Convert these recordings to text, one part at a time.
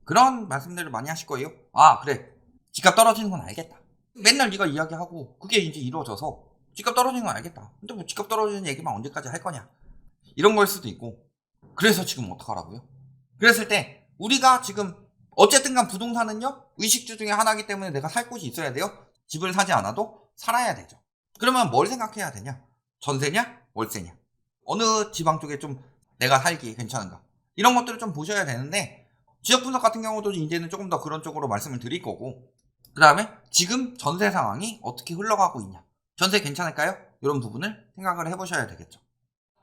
그런 말씀들을 많이 하실 거예요. 아, 그래. 집값 떨어지는 건 알겠다. 맨날 네가 이야기하고 그게 이제 이루어져서 집값 떨어지는 건 알겠다. 근데 뭐 집값 떨어지는 얘기만 언제까지 할 거냐. 이런 걸 수도 있고. 그래서 지금 어떡하라고요? 그랬을 때 우리가 지금 어쨌든 간 부동산은요. 의식주 중에 하나이기 때문에 내가 살 곳이 있어야 돼요. 집을 사지 않아도 살아야 되죠. 그러면 뭘 생각해야 되냐? 전세냐? 월세냐? 어느 지방 쪽에 좀 내가 살기 괜찮은가? 이런 것들을 좀 보셔야 되는데 지역 분석 같은 경우도 이제는 조금 더 그런 쪽으로 말씀을 드릴 거고, 그 다음에 지금 전세 상황이 어떻게 흘러가고 있냐, 전세 괜찮을까요? 이런 부분을 생각을 해보셔야 되겠죠.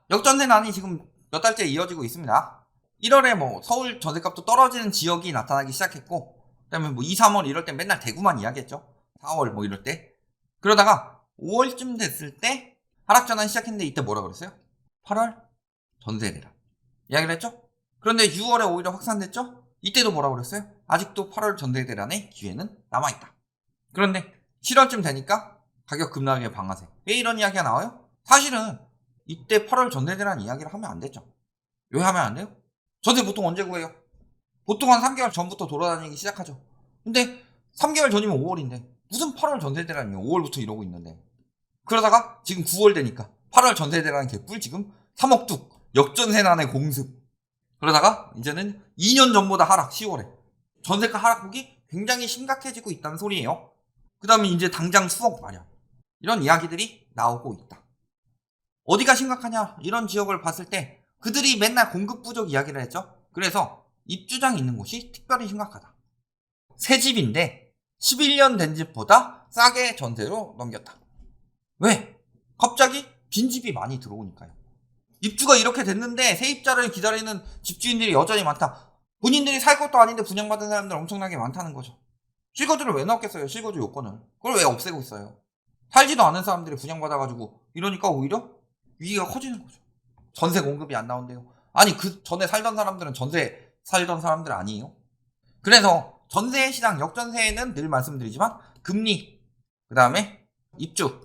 역전세난이 지금 몇 달째 이어지고 있습니다. 1월에 뭐 서울 전세값도 떨어지는 지역이 나타나기 시작했고, 그 다음에 뭐 2, 3월 이럴 때 맨날 대구만 이야기했죠. 4월 뭐 이럴 때. 그러다가 5월쯤 됐을 때 하락전환 시작했는데 이때 뭐라 그랬어요? 8월 전세 대란 이야기를 했죠. 그런데 6월에 오히려 확산됐죠. 이때도 뭐라 그랬어요? 아직도 8월 전세 대란의 기회는 남아있다. 그런데 7월쯤 되니까 가격 급락의 방아쇠. 왜 이런 이야기가 나와요? 사실은 이때 8월 전세 대란 이야기를 하면 안 됐죠. 왜 하면 안 돼요? 전세 보통 언제 구해요? 보통 한 3개월 전부터 돌아다니기 시작하죠. 근데 3개월 전이면 5월인데 무슨 8월 전세 대란이에요. 5월부터 이러고 있는데. 그러다가 지금 9월 되니까 8월 전세 대란 개뿔 지금 3억 뚝 역전세난의 공습. 그러다가 이제는 2년 전보다 하락, 10월에 전세가 하락폭이 굉장히 심각해지고 있다는 소리예요. 그 다음에 이제 당장 수억 마련, 이런 이야기들이 나오고 있다. 어디가 심각하냐, 이런 지역을 봤을 때 그들이 맨날 공급 부족 이야기를 했죠. 그래서 입주장이 있는 곳이 특별히 심각하다. 새 집인데 11년 된 집보다 싸게 전세로 넘겼다. 왜? 갑자기 빈집이 많이 들어오니까요. 입주가 이렇게 됐는데 세입자를 기다리는 집주인들이 여전히 많다. 본인들이 살 것도 아닌데 분양받은 사람들 엄청나게 많다는 거죠. 실거주를 왜 넣었겠어요? 실거주 요건을. 그걸 왜 없애고 있어요? 살지도 않은 사람들이 분양받아가지고 이러니까 오히려 위기가 커지는 거죠. 전세 공급이 안 나온대요. 아니, 그 전에 살던 사람들은 전세 살던 사람들 아니에요? 그래서 전세 시장, 역전세에는 늘 말씀드리지만 금리, 그 다음에 입주,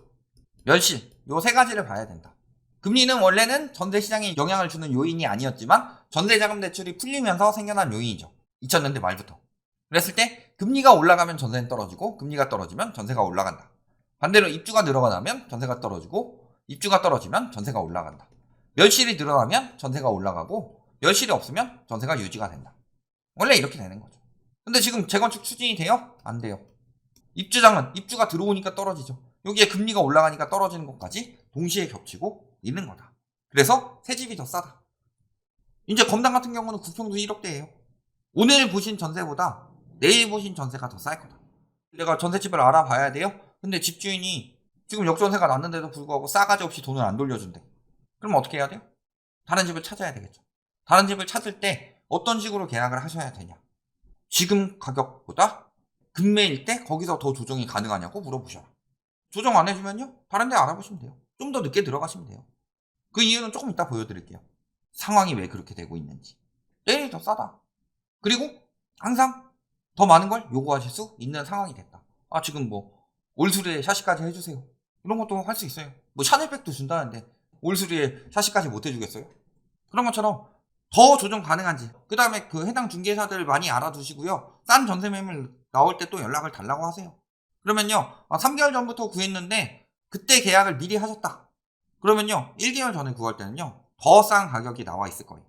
멸실, 요 세 가지를 봐야 된다. 금리는 원래는 전세 시장에 영향을 주는 요인이 아니었지만 전세자금 대출이 풀리면서 생겨난 요인이죠. 2000년대 말부터. 그랬을 때 금리가 올라가면 전세는 떨어지고, 금리가 떨어지면 전세가 올라간다. 반대로 입주가 늘어나면 전세가 떨어지고, 입주가 떨어지면 전세가 올라간다. 멸실이 늘어나면 전세가 올라가고, 멸실이 없으면 전세가 유지가 된다. 원래 이렇게 되는 거죠. 근데 지금 재건축 추진이 돼요? 안 돼요. 입주장은 입주가 들어오니까 떨어지죠. 여기에 금리가 올라가니까 떨어지는 것까지 동시에 겹치고 있는 거다. 그래서 새 집이 더 싸다. 이제 검단 같은 경우는 국평도 1억대예요. 오늘 보신 전세보다 내일 보신 전세가 더 쌀 거다. 내가 전세집을 알아봐야 돼요? 근데 집주인이 지금 역전세가 났는데도 불구하고 싸가지 없이 돈을 안 돌려준대. 그럼 어떻게 해야 돼요? 다른 집을 찾아야 되겠죠. 다른 집을 찾을 때 어떤 식으로 계약을 하셔야 되냐. 지금 가격보다 금매일 때 거기서 더 조정이 가능하냐고 물어보셔라. 조정 안 해주면요, 다른 데 알아보시면 돼요. 좀 더 늦게 들어가시면 돼요. 그 이유는 조금 이따 보여드릴게요. 상황이 왜 그렇게 되고 있는지. 내일이 더 싸다. 그리고 항상 더 많은 걸 요구하실 수 있는 상황이 됐다. 아, 지금 뭐 올수리에 샤시까지 해주세요. 이런 것도 할 수 있어요. 뭐 샤넬백도 준다는데 올수리에 샤시까지 못 해주겠어요? 그런 것처럼 더 조정 가능한지, 그 다음에 그 해당 중개사들 많이 알아두시고요. 싼 전세 매물 나올 때 또 연락을 달라고 하세요. 그러면요, 3개월 전부터 구했는데 그때 계약을 미리 하셨다. 그러면요, 1개월 전에 구할 때는요, 더 싼 가격이 나와 있을 거예요.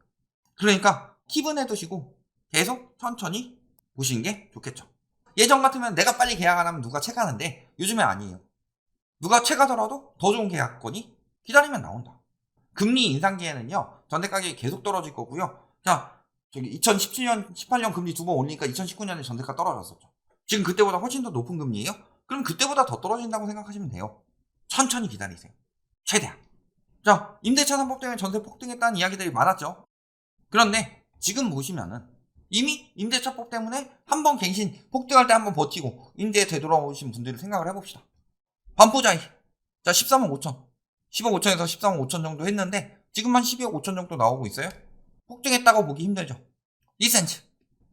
그러니까 킵은 해두시고 계속 천천히 보시는 게 좋겠죠. 예전 같으면 내가 빨리 계약 안 하면 누가 채가는데 요즘에 아니에요. 누가 채가더라도 더 좋은 계약건이 기다리면 나온다. 금리 인상기에는요, 전세 가격이 계속 떨어질 거고요. 자, 저기 2017년, 18년 금리 2번 올리니까 2019년에 전세가 떨어졌었죠. 지금 그때보다 훨씬 더 높은 금리예요? 그럼 그때보다 더 떨어진다고 생각하시면 돼요. 천천히 기다리세요. 최대한. 자, 임대차 3법 때문에 전세 폭등했다는 이야기들이 많았죠. 그런데 지금 보시면은 이미 임대차법 때문에 한번 갱신, 폭등할 때 한번 버티고 임대에 되돌아오신 분들을 생각을 해봅시다. 반포자이. 자, 13억 5천. 10억 5천에서 13억 5천 정도 했는데 지금만 12억 5천 정도 나오고 있어요. 폭등했다고 보기 힘들죠. 2cm.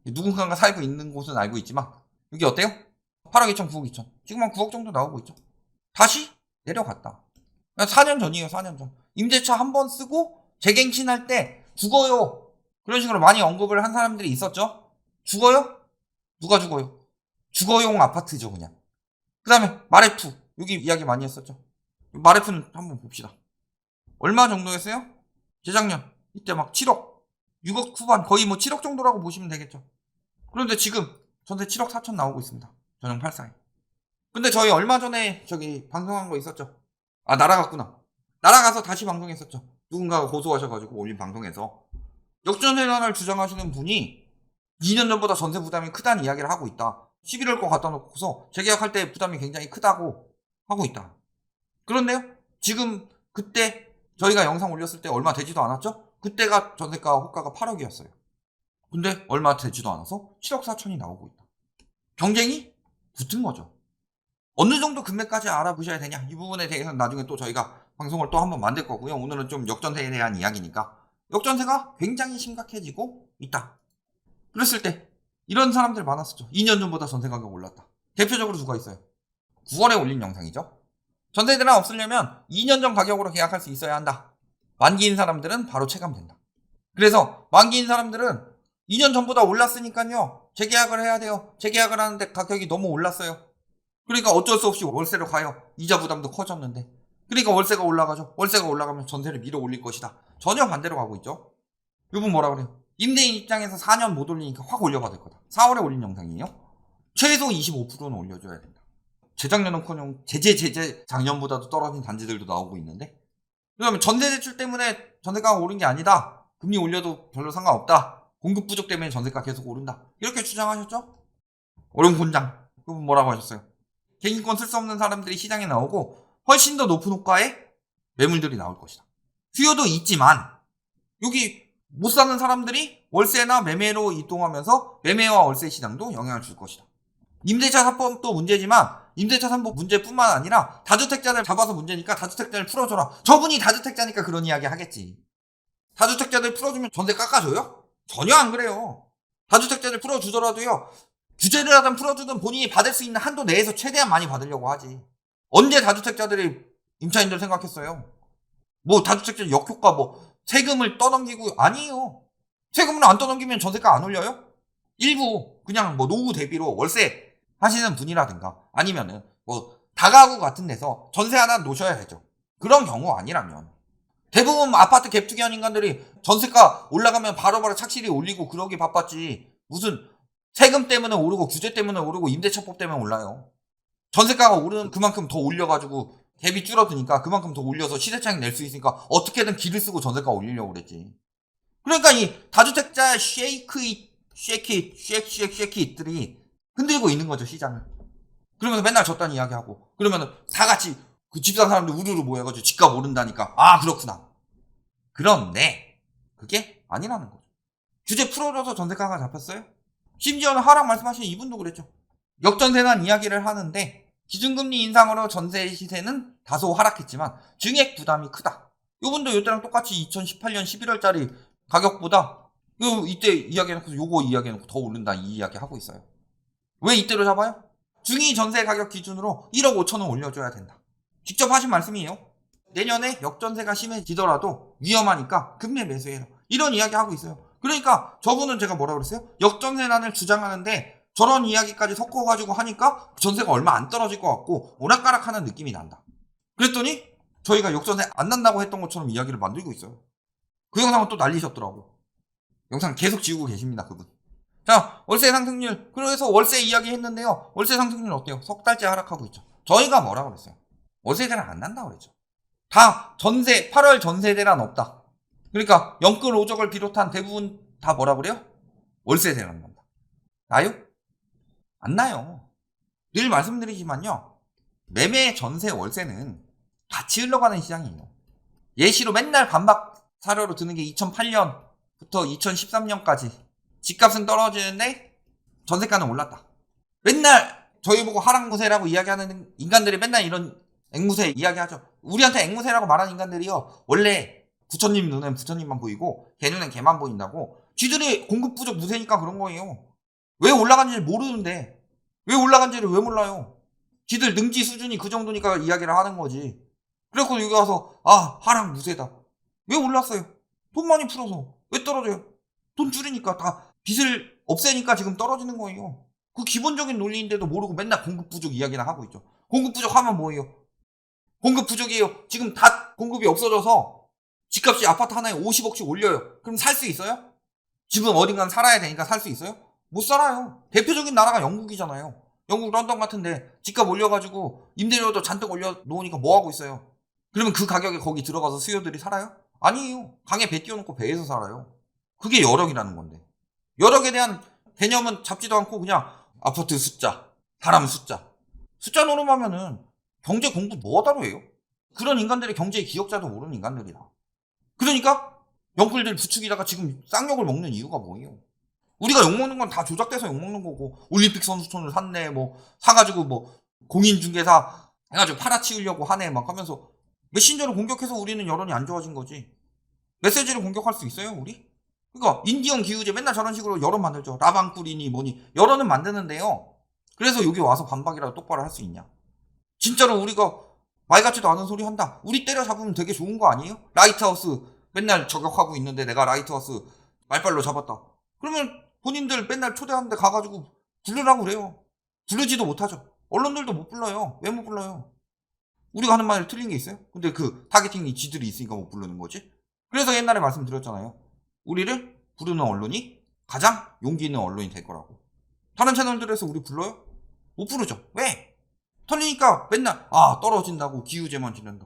누군가가 살고 있는 곳은 알고 있지만 여기 어때요? 8억 2천, 9억 2천. 지금 한 9억 정도 나오고 있죠. 다시 내려갔다. 4년 전이에요, 4년 전. 임대차 한 번 쓰고 재갱신할 때 죽어요. 그런 식으로 많이 언급을 한 사람들이 있었죠. 죽어요? 누가 죽어요? 주거용 아파트죠, 그냥. 그 다음에 마레프. 여기 이야기 많이 했었죠. 마레프는 한번 봅시다. 얼마 정도였어요? 재작년. 이때 막 7억. 6억 후반. 거의 뭐 7억 정도라고 보시면 되겠죠. 그런데 지금 전세 7억 4천 나오고 있습니다. 전용 84에. 근데 저희 얼마 전에 저기 방송한 거 있었죠. 아, 날아갔구나. 날아가서 다시 방송했었죠. 누군가가 고소하셔가지고 올린 방송에서. 역전세난을 주장하시는 분이 2년 전보다 전세 부담이 크다는 이야기를 하고 있다. 11월 거 갖다 놓고서 재계약할 때 부담이 굉장히 크다고 하고 있다. 그런데요, 지금 그때 저희가 영상 올렸을 때 얼마 되지도 않았죠? 그때가 전세가 호가가 8억이었어요. 근데 얼마 되지도 않아서 7억 4천이 나오고 있다. 경쟁이 붙은 거죠. 어느 정도 금액까지 알아보셔야 되냐, 이 부분에 대해서는 나중에 또 저희가 방송을 또 한번 만들 거고요. 오늘은 좀 역전세에 대한 이야기니까. 역전세가 굉장히 심각해지고 있다. 그랬을 때 이런 사람들 많았었죠. 2년 전보다 전세 가격 올랐다. 대표적으로 누가 있어요? 9월에 올린 영상이죠. 전세 대란 없으려면 2년 전 가격으로 계약할 수 있어야 한다. 만기인 사람들은 바로 체감된다. 그래서 만기인 사람들은 2년 전보다 올랐으니까요, 재계약을 해야 돼요. 재계약을 하는데 가격이 너무 올랐어요. 그러니까 어쩔 수 없이 월세로 가요. 이자 부담도 커졌는데. 그러니까 월세가 올라가죠. 월세가 올라가면 전세를 밀어 올릴 것이다. 전혀 반대로 가고 있죠. 이분 뭐라 그래요? 임대인 입장에서 4년 못 올리니까 확 올려받을 거다. 4월에 올린 영상이에요. 최소 25%는 올려줘야 된다. 재작년은커녕 제재 작년보다도 떨어진 단지들도 나오고 있는데, 그러면 전세 대출 때문에 전세가가 오른 게 아니다. 금리 올려도 별로 상관없다. 공급 부족 때문에 전세가 계속 오른다. 이렇게 주장하셨죠? 어려운 곤장. 그분 뭐라고 하셨어요? 개인권 쓸 수 없는 사람들이 시장에 나오고 훨씬 더 높은 호가의 매물들이 나올 것이다. 수요도 있지만 여기 못 사는 사람들이 월세나 매매로 이동하면서 매매와 월세 시장도 영향을 줄 것이다. 임대차 3법도 문제지만 임대차 3법 문제뿐만 아니라 다주택자를 잡아서 문제니까 다주택자를 풀어줘라. 저분이 다주택자니까 그런 이야기 하겠지. 다주택자들 풀어주면 전세 깎아줘요? 전혀 안 그래요. 다주택자들 풀어주더라도요, 규제를 하든 풀어주든 본인이 받을 수 있는 한도 내에서 최대한 많이 받으려고 하지. 언제 다주택자들이 임차인들 생각했어요? 뭐 다주택자 역효과 뭐 세금을 떠넘기고, 아니에요. 세금을 안 떠넘기면 전세가 안 올려요? 일부 그냥 뭐 노후 대비로 월세 하시는 분이라든가 아니면은 뭐 다가구 같은 데서 전세 하나 놓으셔야 되죠. 그런 경우 아니라면 대부분 아파트 갭 투기한 인간들이 전세가 올라가면 바로바로 착실히 올리고 그러기 바빴지, 무슨 세금 때문에 오르고 규제 때문에 오르고 임대차법 때문에 올라요. 전세가가 오르는 그만큼 더 올려가지고 갭이 줄어드니까 그만큼 더 올려서 시세차익 낼 수 있으니까 어떻게든 길을 쓰고 전세가 올리려고 그랬지. 그러니까 이 다주택자 쉐이크들이 흔들고 있는 거죠, 시장을. 그러면서 맨날 졌다는 이야기하고, 그러면은 다 같이 그 집산 사람들 우르르 모여가지고 집값 오른다니까, 아 그렇구나. 그런데 그게 아니라는 거죠. 규제 풀어줘서 전세가가 잡혔어요? 심지어는 하락 말씀하신 이분도 그랬죠. 역전세난 이야기를 하는데 기준금리 인상으로 전세 시세는 다소 하락했지만 증액 부담이 크다. 이분도 이때랑 똑같이 2018년 11월짜리 가격보다 이때 이야기해놓고 요거 이야기해놓고 더 오른다 이 이야기 하고 있어요. 왜 이때로 잡아요? 중위 전세 가격 기준으로 1억 5천원 올려줘야 된다. 직접 하신 말씀이에요. 내년에 역전세가 심해지더라도 위험하니까 급매 매수해라. 이런 이야기 하고 있어요. 그러니까 저분은 제가 뭐라 그랬어요? 역전세난을 주장하는데 저런 이야기까지 섞어가지고 하니까 전세가 얼마 안 떨어질 것 같고 오락가락하는 느낌이 난다. 그랬더니 저희가 역전세 안 난다고 했던 것처럼 이야기를 만들고 있어요. 그 영상은 또 날리셨더라고. 영상 계속 지우고 계십니다, 그분. 자, 월세 상승률. 그래서 월세 이야기 했는데요. 월세 상승률 어때요? 석 달째 하락하고 있죠. 저희가 뭐라고 그랬어요? 월세 대란 안 난다고 그랬죠. 다 전세, 8월 전세 대란 없다. 그러니까 영끌 오적을 비롯한 대부분 다 뭐라 그래요? 월세 대란 난다. 나요? 안 나요. 늘 말씀드리지만요, 매매, 전세, 월세는 같이 흘러가는 시장이에요. 예시로 맨날 반박 사료로 드는 게 2008년부터 2013년까지 집값은 떨어지는데 전세가는 올랐다. 맨날 저희 보고 하락무세라고 이야기하는 인간들이 맨날 이런 앵무새 이야기하죠. 우리한테 앵무새라고 말하는 인간들이요, 원래 부처님 눈엔 부처님만 보이고 걔 눈엔 걔만 보인다고. 쥐들이 공급 부족 무세니까 그런 거예요. 왜 올라간지를 모르는데 왜 올라간지를 왜 몰라요? 쥐들 능지 수준이 그 정도니까 이야기를 하는 거지. 그래서 여기 와서 아 하락 무세다. 왜 올랐어요? 돈 많이 풀어서. 왜 떨어져요? 돈 줄이니까 다 빚을 없애니까 지금 떨어지는 거예요. 그 기본적인 논리인데도 모르고 맨날 공급 부족 이야기나 하고 있죠. 공급 부족하면 뭐예요? 공급 부족이에요. 지금 다 공급이 없어져서 집값이 아파트 하나에 50억씩 올려요. 그럼 살 수 있어요? 집은 어딘가는 살아야 되니까 살 수 있어요? 못 살아요. 대표적인 나라가 영국이잖아요. 영국 런던 같은데 집값 올려가지고 임대료도 잔뜩 올려놓으니까 뭐하고 있어요? 그러면 그 가격에 거기 들어가서 수요들이 살아요? 아니에요. 강에 배 띄워놓고 배에서 살아요. 그게 여력이라는 건데. 여력에 대한 개념은 잡지도 않고 그냥 아파트 숫자, 사람 숫자. 숫자 노름하면은 경제 공부 뭐하다로 해요? 그런 인간들이 경제의 기억자도 모르는 인간들이다. 그러니까 영끌들 부추기다가 지금 쌍욕을 먹는 이유가 뭐예요? 우리가 욕먹는 건 다 조작돼서 욕먹는 거고, 올림픽 선수촌을 샀네, 뭐 사가지고 뭐 공인중개사 해가지고 팔아치우려고 하네 막 하면서 메신저를 공격해서 우리는 여론이 안 좋아진 거지. 메시지를 공격할 수 있어요 우리? 그러니까 인디언 기우제 맨날 저런 식으로 여론 만들죠. 라방꾸리니 뭐니 여론은 만드는데요. 그래서 여기 와서 반박이라도 똑바로 할 수 있냐? 진짜로 우리가 말 같지도 않은 소리 한다. 우리 때려잡으면 되게 좋은 거 아니에요? 라이트하우스 맨날 저격하고 있는데 내가 라이트하우스 말발로 잡았다. 그러면 본인들 맨날 초대하는데 가가지고 부르라고 그래요. 부르지도 못하죠. 언론들도 못 불러요. 왜 못 불러요? 우리가 하는 말이 틀린 게 있어요? 근데 그 타겟팅이 지들이 있으니까 못 부르는 거지? 그래서 옛날에 말씀드렸잖아요. 우리를 부르는 언론이 가장 용기 있는 언론이 될 거라고. 다른 채널들에서 우리 불러요? 못 부르죠. 왜? 털리니까 맨날 떨어진다고 기후제만 지낸다.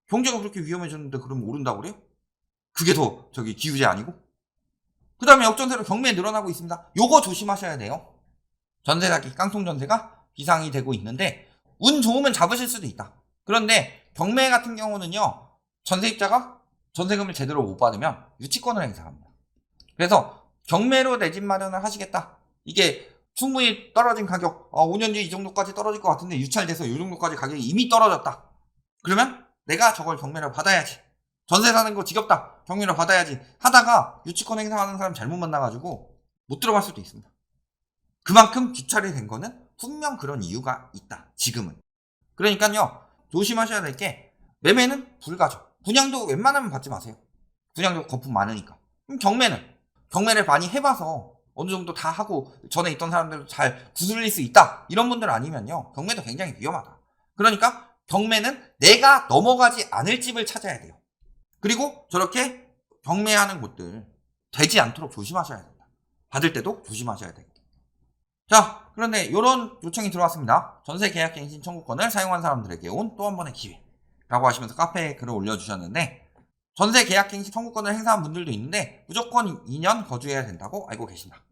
경제가 그렇게 위험해졌는데 그러면 오른다고 그래요? 그게 더 기후제 아니고? 그 다음에 역전세로 경매 늘어나고 있습니다. 요거 조심하셔야 돼요. 전세 사기, 깡통 전세가 비상이 되고 있는데 운 좋으면 잡으실 수도 있다. 그런데 경매 같은 경우는요. 전세입자가 전세금을 제대로 못 받으면 유치권을 행사합니다. 그래서 경매로 내 집 마련을 하시겠다. 이게 충분히 떨어진 가격 5년 뒤에 이 정도까지 떨어질 것 같은데 유찰돼서 이 정도까지 가격이 이미 떨어졌다. 그러면 내가 저걸 경매로 받아야지. 전세 사는 거 지겹다. 경매로 받아야지. 하다가 유치권 행사하는 사람 잘못 만나가지고 못 들어갈 수도 있습니다. 그만큼 유찰이 된 거는 분명 그런 이유가 있다. 지금은. 그러니까요. 조심하셔야 될 게 매매는 불가죠. 분양도 웬만하면 받지 마세요. 분양도 거품 많으니까. 그럼 경매를 많이 해봐서 어느 정도 다 하고 전에 있던 사람들도 잘 구슬릴 수 있다. 이런 분들 아니면요. 경매도 굉장히 위험하다. 그러니까 경매는 내가 넘어가지 않을 집을 찾아야 돼요. 그리고 저렇게 경매하는 곳들 되지 않도록 조심하셔야 된다. 받을 때도 조심하셔야 되고. 자, 그런데 이런 요청이 들어왔습니다. 전세 계약 갱신 청구권을 사용한 사람들에게 온 또 한 번의 기회라고 하시면서 카페에 글을 올려주셨는데 전세 계약 갱신 청구권을 행사한 분들도 있는데 무조건 2년 거주해야 된다고 알고 계신다.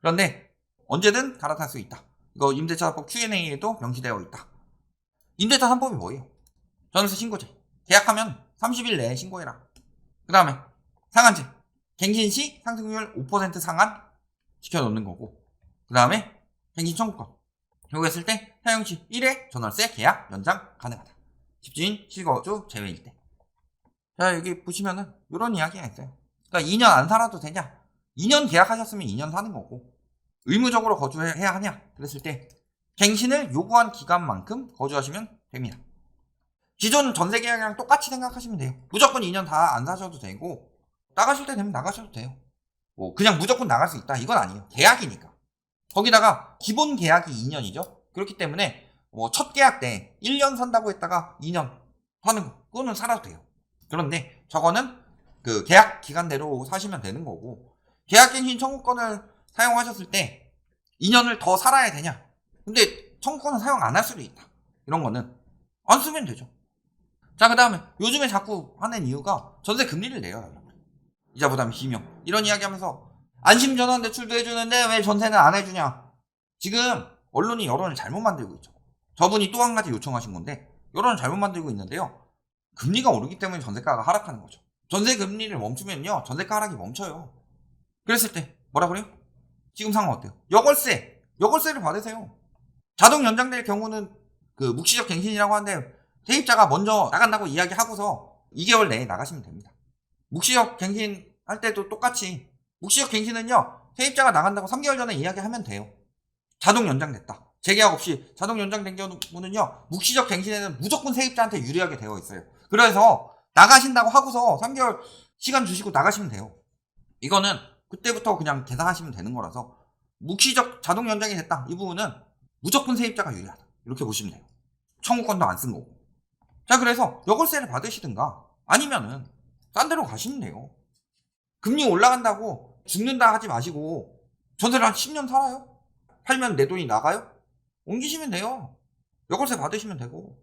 그런데 언제든 갈아탈 수 있다. 이거 임대차법 Q&A에도 명시되어 있다. 임대차 3법이 뭐예요? 전세 신고제. 계약하면 30일 내에 신고해라. 그 다음에 상한제. 갱신 시 상승률 5% 상한 시켜놓는 거고. 그 다음에 갱신 청구권. 요구했을 때 사용 시 1회 전월세 계약 연장 가능하다. 집주인 실거주 제외일 때. 자, 여기 보시면은 이런 이야기가 있어요. 그러니까 2년 안 살아도 되냐? 2년 계약하셨으면 2년 사는 거고 의무적으로 거주해야 하냐? 그랬을 때 갱신을 요구한 기간만큼 거주하시면 됩니다. 기존 전세 계약이랑 똑같이 생각하시면 돼요. 무조건 2년 다 안 사셔도 되고 나가실 때 되면 나가셔도 돼요. 뭐 그냥 무조건 나갈 수 있다 이건 아니에요. 계약이니까. 거기다가 기본 계약이 2년이죠. 그렇기 때문에 뭐 첫 계약 때 1년 산다고 했다가 2년 사는 거 그거는 살아도 돼요. 그런데 저거는 그 계약 기간대로 사시면 되는 거고 계약갱신 청구권을 사용하셨을 때 2년을 더 살아야 되냐? 근데 청구권은 사용 안 할 수도 있다. 이런 거는 안 쓰면 되죠. 자, 그 다음에 요즘에 자꾸 하는 이유가 전세 금리를 내려달라고. 이자 부담 희명 이런 이야기 하면서 안심전환 대출도 해주는데 왜 전세는 안 해주냐? 지금 언론이 여론을 잘못 만들고 있죠. 저분이 또 한 가지 요청하신 건데 여론을 잘못 만들고 있는데요. 금리가 오르기 때문에 전세가가 하락하는 거죠. 전세 금리를 멈추면요. 전세가 하락이 멈춰요. 그랬을 때 뭐라 그래요? 지금 상황 어때요? 여걸세를 받으세요. 자동 연장될 경우는 그 묵시적 갱신이라고 하는데 세입자가 먼저 나간다고 이야기하고서 2개월 내에 나가시면 됩니다. 묵시적 갱신 할 때도 똑같이 묵시적 갱신은요. 세입자가 나간다고 3개월 전에 이야기하면 돼요. 자동 연장됐다. 재계약 없이 자동 연장된 경우는요. 묵시적 갱신에는 무조건 세입자한테 유리하게 되어 있어요. 그래서 나가신다고 하고서 3개월 시간 주시고 나가시면 돼요. 이거는 그때부터 그냥 계산하시면 되는 거라서 묵시적 자동 연장이 됐다. 이 부분은 무조건 세입자가 유리하다. 이렇게 보시면 돼요. 청구권도 안 쓴 거고. 자, 그래서 여골세를 받으시든가 아니면은 딴 데로 가시면 돼요. 금리 올라간다고 죽는다 하지 마시고 전세를 한 10년 살아요? 팔면 내 돈이 나가요? 옮기시면 돼요. 여골세 받으시면 되고.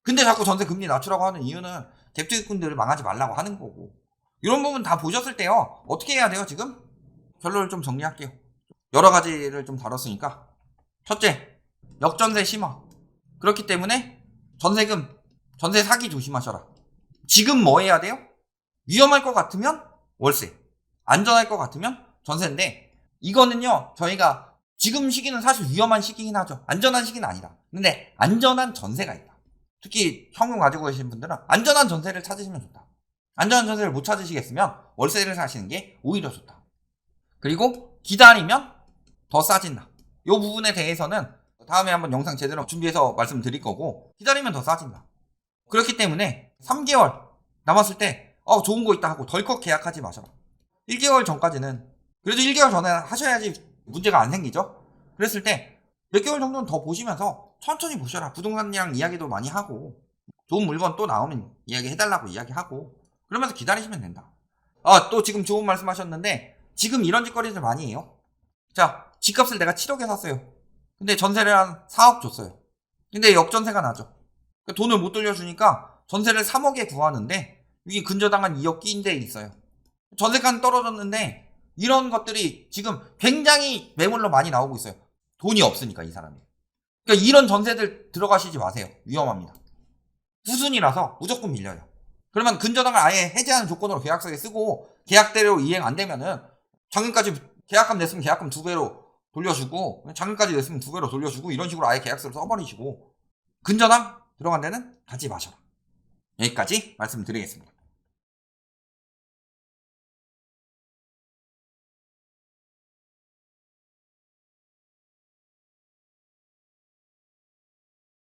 근데 자꾸 전세 금리 낮추라고 하는 이유는 갭투기꾼들을 망하지 말라고 하는 거고. 이런 부분 다 보셨을 때요. 어떻게 해야 돼요, 지금? 결론을 좀 정리할게요. 여러 가지를 좀 다뤘으니까. 첫째, 역전세 심화. 그렇기 때문에 전세금, 전세 사기 조심하셔라. 지금 뭐 해야 돼요? 위험할 것 같으면 월세, 안전할 것 같으면 전세인데, 이거는요 저희가 지금 시기는 사실 위험한 시기긴 하죠. 안전한 시기는 아니다. 근데 안전한 전세가 있다. 특히 현금 가지고 계신 분들은 안전한 전세를 찾으시면 좋다. 안전한 전세를 못 찾으시겠으면 월세를 사시는 게 오히려 좋다. 그리고 기다리면 더 싸진다. 이 부분에 대해서는 다음에 한번 영상 제대로 준비해서 말씀드릴 거고, 기다리면 더 싸진다. 그렇기 때문에 3개월 남았을 때 좋은 거 있다 하고 덜컥 계약하지 마셔라. 1개월 전까지는, 그래도 1개월 전에 하셔야지 문제가 안 생기죠. 그랬을 때 몇 개월 정도는 더 보시면서 천천히 보셔라. 부동산이랑 이야기도 많이 하고, 좋은 물건 또 나오면 이야기 해달라고 이야기하고, 그러면서 기다리시면 된다. 또 지금 좋은 말씀 하셨는데, 지금 이런 짓거리들 많이 해요. 자, 집값을 내가 7억에 샀어요. 근데 전세를 한 4억 줬어요. 근데 역전세가 나죠. 돈을 못 돌려주니까 전세를 3억에 구하는데 이게 근저당한 2억 끼인 데 있어요. 전세가는 떨어졌는데 이런 것들이 지금 굉장히 매물로 많이 나오고 있어요. 돈이 없으니까, 이 사람이. 그러니까 이런 전세들 들어가시지 마세요. 위험합니다. 후순이라서 무조건 밀려요. 그러면 근저당을 아예 해제하는 조건으로 계약서에 쓰고 계약대로 이행 안 되면은 작년까지 계약금 냈으면 계약금 2배로 돌려주고, 작년까지 냈으면 2배로 돌려주고, 이런 식으로 아예 계약서를 써버리시고 근저당 들어간 데는 가지 마셔라. 여기까지 말씀드리겠습니다.